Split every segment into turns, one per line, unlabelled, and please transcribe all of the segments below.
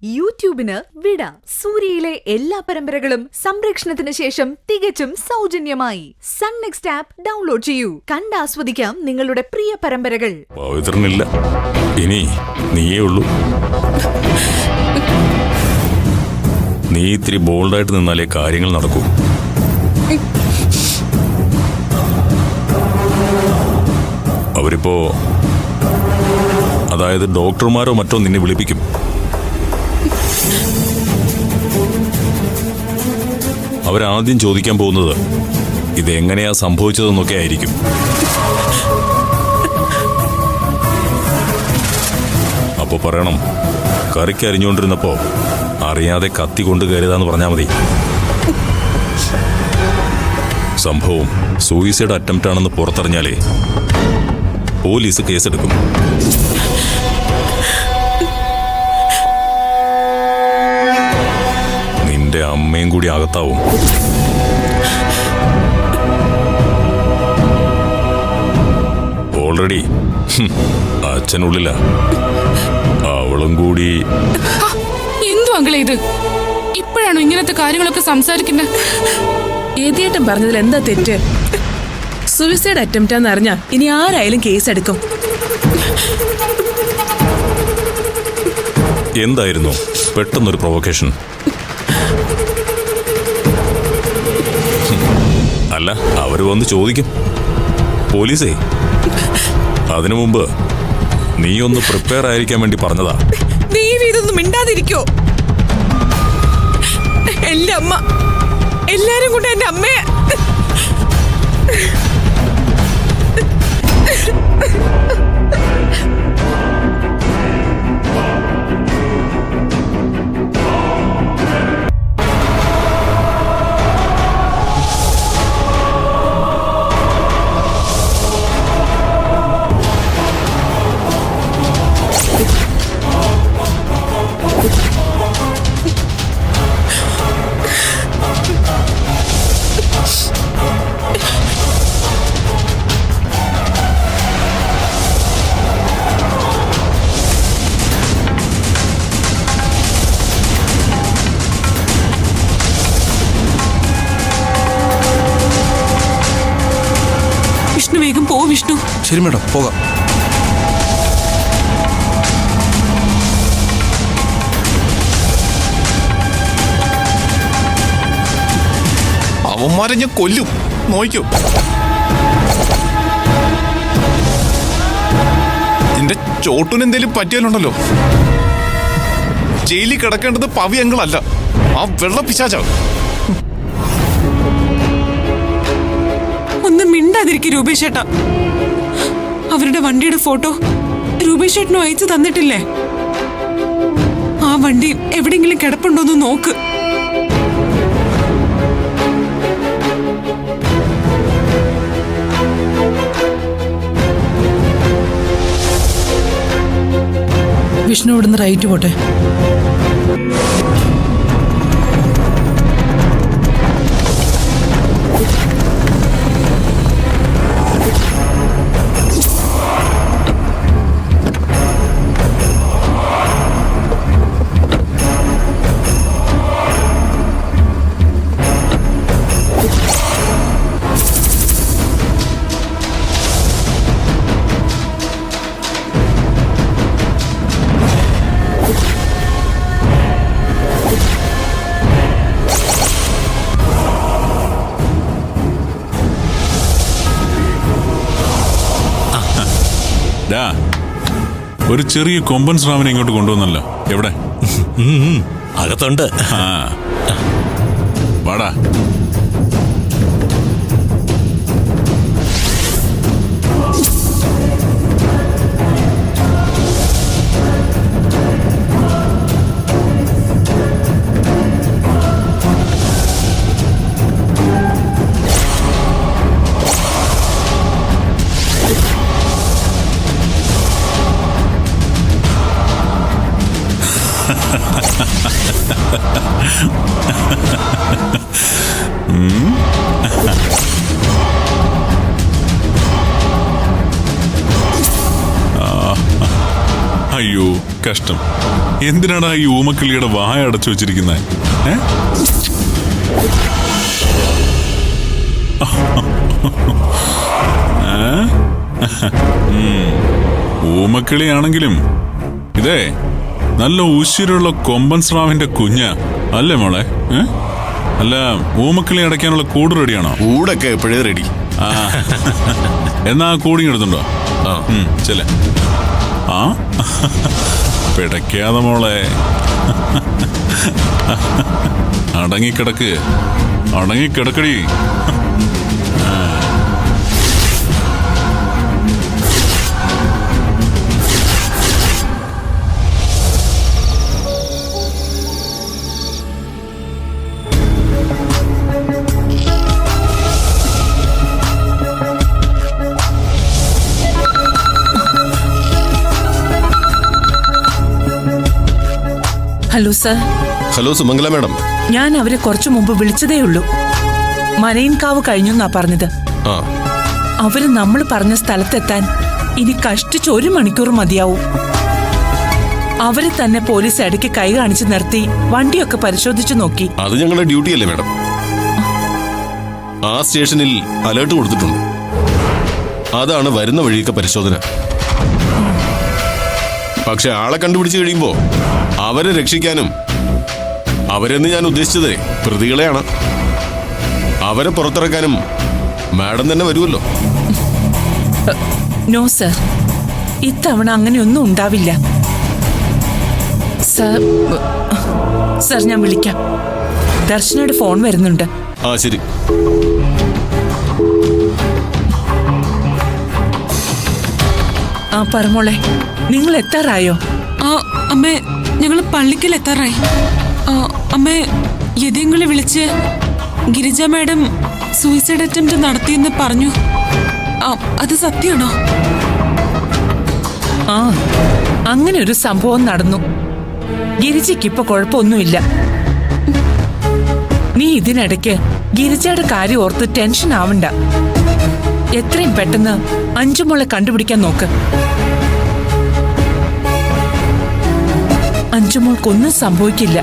യൂട്യൂബിന് വിട. സൂര്യയിലെ എല്ലാ പരമ്പരകളും സംരക്ഷണത്തിന് ശേഷം തികച്ചും സൗജന്യമായി സൺ നെക്സ്റ്റ് ആപ്പ് ഡൗൺലോഡ് ചെയ്യൂ. കണ്ടാസ്വദിക്കാം നിങ്ങളുടെ പ്രിയ പരമ്പരകൾ.
പവിത്രനില്ല, ഇനി നീയേ ഉള്ളൂ. നീ ഇത്തിരി ബോൾഡായിട്ട് നിന്നാലേ കാര്യങ്ങൾ നടക്കൂ. അവരിപ്പോ, അതായത് ഡോക്ടർമാരോ മറ്റോ നിന്നെ വിളിപ്പിക്കും. അവരാദ്യം ചോദിക്കാൻ പോകുന്നത് ഇതെങ്ങനെയാ സംഭവിച്ചതെന്നൊക്കെ ആയിരിക്കും. അപ്പൊ പറയണം, കറിക്ക് അരിഞ്ഞുകൊണ്ടിരുന്നപ്പോ അറിയാതെ കത്തി കൊണ്ട് കയറിയതാന്ന് പറഞ്ഞാൽ മതി. സംഭവം സൂയിസൈഡ് അറ്റംപ്റ്റ് ആണെന്ന് പുറത്തറിഞ്ഞാലേ പോലീസ് കേസെടുക്കും. നിന്റെ അമ്മയും കൂടി അകത്താവും. ഓൾറെഡി അച്ഛനുള്ളില്ല, അവളും കൂടി.
എന്തോ അങ്കിളെ ഇത്? ഇപ്പോഴാണോ ഇങ്ങനത്തെ കാര്യങ്ങളൊക്കെ സംസാരിക്കുന്നത്?
ഏതിയേട്ടൻ പറഞ്ഞതിൽ എന്താ തെറ്റ്? സൂയിസൈഡ് അറ്റംപ്റ്റ് അറിഞ്ഞാ ഇനി ആരായാലും കേസ് എടുക്കും.
എന്തായിരുന്നു പെട്ടെന്നൊരു പ്രൊവക്കേഷൻ? അല്ല, അവര് വന്ന് ചോദിക്കും. പോലീസേ, അതിനു മുമ്പ് നീ ഒന്ന് പ്രിപ്പയർ ആയിരിക്കാൻ വേണ്ടി പറഞ്ഞതാ.
ദൈവം ഇതൊന്നും മിണ്ടാതിരിക്കോ? എന്റെ അമ്മ, എല്ലാരും കൊണ്ട് എന്റെ അമ്മയെ വേഗം പോ വിഷ്ണു.
ശരി മേഡം, പോകാം. അവന്മാരെ ഞാൻ കൊല്ലും, നോക്കൂ. എന്റെ ചോട്ടൂന് എന്തേലും പറ്റിയാലുണ്ടല്ലോ, ജയിലിൽ കിടക്കേണ്ടത് പവി അങ്കിളല്ല, ആ വെള്ള പിശാചാ.
ഒന്ന് മിണ്ടാതിരിക്കും രൂപേഷ് ചേട്ടാ. അവരുടെ വണ്ടിയുടെ ഫോട്ടോ രൂപേഷ് ചേട്ടനും അയച്ചു തന്നിട്ടില്ലേ? ആ വണ്ടി എവിടെയെങ്കിലും കിടപ്പുണ്ടോന്ന് നോക്ക്. വിഷ്ണു ഇവിടുന്ന് റൈറ്റ് പോട്ടെ.
ഒരു ചെറിയ കൊമ്പൻ സ്രാവിനെ ഇങ്ങോട്ട് കൊണ്ടുവന്നല്ലോ. എവിടെ?
അകത്തുണ്ട്.
വാടാ. അയ്യോ കഷ്ടം. എന്തിനാടാ ഈ ഊമക്കിളിയുടെ വായ അടച്ചു വെച്ചിരിക്കുന്നത്? ഊമക്കിളിയാണെങ്കിലും ഇതേ നല്ല ഉശിരുള്ള കൊമ്പൻ സ്രാവിന്റെ കുഞ്ഞ അല്ലേ മോളെ? അല്ല, ഊമക്കിളി അടയ്ക്കാനുള്ള കൂട് റെഡിയാണോ?
കൂടൊക്കെ എപ്പോഴേ റെഡി.
എന്നാ കൂടിങ് എടുത്തുണ്ടോ? ചെല്ലേ. ആ പിടയ്ക്കാതെ മോളെ, അടങ്ങിക്കിടക്കടി.
Hello sir.
Hello Sumangala madam.
ഞാൻ അവരെ കുറച്ചു മുമ്പ് വിളിച്ചതേ ഉള്ളൂ. മനയിൻകാവ് കഴിഞ്ഞെന്നാ പറഞ്ഞത്. അവര് നമ്മൾ പറഞ്ഞ സ്ഥലത്തെത്താൻ ഇനി കഷ്ടിച്ച് 1 മണിക്കൂർ മതിയാവും. അവരെ തന്നെ പോലീസ് ഇടയ്ക്ക് കൈ കാണിച്ച് നിർത്തി വണ്ടിയൊക്കെ പരിശോധിച്ചു നോക്കി.
അത് ഞങ്ങളുടെ ഡ്യൂട്ടി അല്ലേ മാഡം? ആ സ്റ്റേഷനിൽ അലേർട്ട് കൊടുത്തിട്ടുണ്ട്. അതാണ് വരുന്ന വഴിയൊക്കെ പരിശോധന. പക്ഷെ ആളെ കണ്ടുപിടിച്ചു കഴിയുമ്പോ അവരെ രക്ഷിക്കാനും, അവരെന്ന് ഞാൻ ഉദ്ദേശിച്ചത് പ്രതികളെയാണ്, അവരെ പുറത്തിറക്കാനും മാഡം തന്നെ വരുമല്ലോ.
നോ സർ, ഇത്തവണ അങ്ങനെയൊന്നും ഉണ്ടാവില്ല. സർ ഞാൻ വിളിക്കാം. ദർശനയുടെ ഫോൺ വരുന്നുണ്ട്.
ആ ശരി.
ആ പറമോളെ, നിങ്ങൾ എത്താറായോ?
ആ അമ്മേ, ഞങ്ങള് പള്ളിക്കൽ എത്താറായി. അമ്മേ, യതിങ്ങളെ വിളിച്ച് ഗിരിജ മാഡം സൂയിസൈഡ് അറ്റംപ്റ്റ് നടത്തിയെന്ന് പറഞ്ഞു. അത് സത്യമാണോ?
ആ, അങ്ങനെ ഒരു സംഭവം നടന്നു. ഗിരിജയ്ക്ക് ഇപ്പൊ കുഴപ്പമൊന്നുമില്ല. നീ ഇതിനിടയ്ക്ക് ഗിരിജയുടെ കാര്യം ഓർത്ത് ടെൻഷൻ ആവണ്ട. എത്രയും പെട്ടെന്ന് അഞ്ചുമോളെ കണ്ടുപിടിക്കാൻ നോക്ക്. അഞ്ചുമോൾക്കൊന്നും സംഭവിക്കില്ല.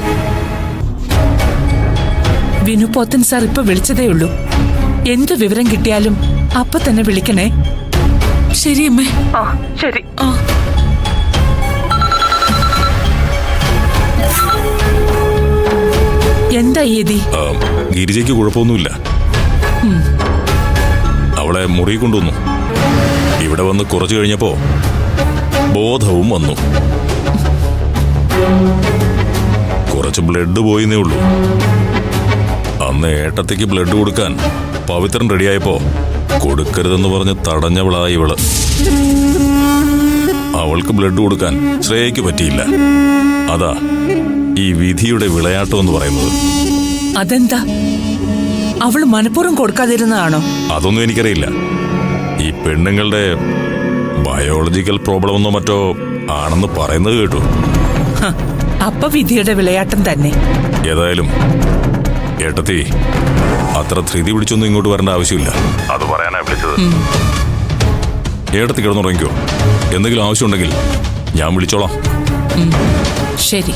വിനുപോത്തൻ സാർ ഇപ്പൊ വിളിച്ചതേ ഉള്ളൂ. എന്ത് വിവരം കിട്ടിയാലും അപ്പൊ തന്നെ വിളിക്കണേ.
ശരി അമ്മേ.
ശരി. എന്താ ഏതി?
ഗിരിജയ്ക്ക് കുഴപ്പമൊന്നുമില്ല. അവളെ മുറി കൊണ്ടുവന്നു. ഇവിടെ വന്ന് കുറച്ചു കഴിഞ്ഞപ്പോ ബോധവും വന്നു. കുറച്ച് ബ്ലഡ് പോയിന്നേ ഉള്ളൂ. അന്ന് ഏട്ടത്തേക്ക് ബ്ലഡ് കൊടുക്കാൻ പവിത്രൻ റെഡിയായപ്പോ കൊടുക്കരുതെന്ന് പറഞ്ഞ് തടഞ്ഞവളായി ഇവള്. അവൾക്ക് ബ്ലഡ് കൊടുക്കാൻ ശ്രേയയ്ക്ക് പറ്റിയില്ല. അതാ ഈ വിധിയുടെ വിളയാട്ടം എന്ന് പറയുന്നത്.
അതെന്താ, അവള് മനഃപൂർവ്വം കൊടുക്കാതിരുന്നതാണോ?
അതൊന്നും എനിക്കറിയില്ല. ഈ പെണ്ണുങ്ങളുടെ ബയോളജിക്കൽ പ്രോബ്ലം ഒന്നോ മറ്റോ ആണെന്ന് പറയുന്നത് കേട്ടു.
അപ്പൊ വിധിയുടെ വിളയാട്ടം തന്നെ.
ഏതായാലും ഏട്ടത്തി അത്ര ധൃതി പിടിച്ചൊന്നും ഇങ്ങോട്ട് വരേണ്ട ആവശ്യമില്ല. അത് പറയാനാ വിളിച്ചത്. ഏട്ടത്തി കിടന്നുറങ്ങിക്കോ. എന്തെങ്കിലും ആവശ്യമുണ്ടെങ്കിൽ ഞാൻ വിളിച്ചോളാം.
ശരി.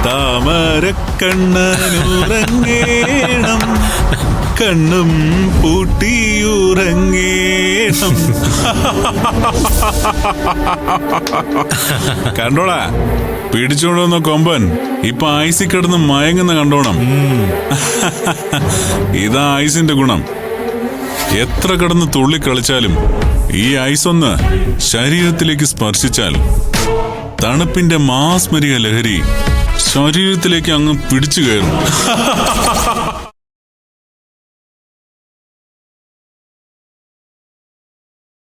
താമരക്കണ്ണനുറങ്ങേണം, കണ്ണും പൂട്ടിയുറങ്ങേണം. കണ്ടോടാ, പിടിച്ചോണ്ടുവന്ന കൊമ്പൻ ഇപ്പൊ ഐസിൽ കിടന്ന് മയങ്ങുന്ന കണ്ടോണം. ഇതാ ഐസിന്റെ ഗുണം. എത്ര കിടന്ന് തുള്ളിക്കളിച്ചാലും ഈ ഐസൊന്ന് ശരീരത്തിലേക്ക് സ്പർശിച്ചാൽ തണുപ്പിന്റെ മാസ്മരിക ലഹരി ശരീരത്തിലേക്ക് അങ്ങ് പിടിച്ചു കയറും.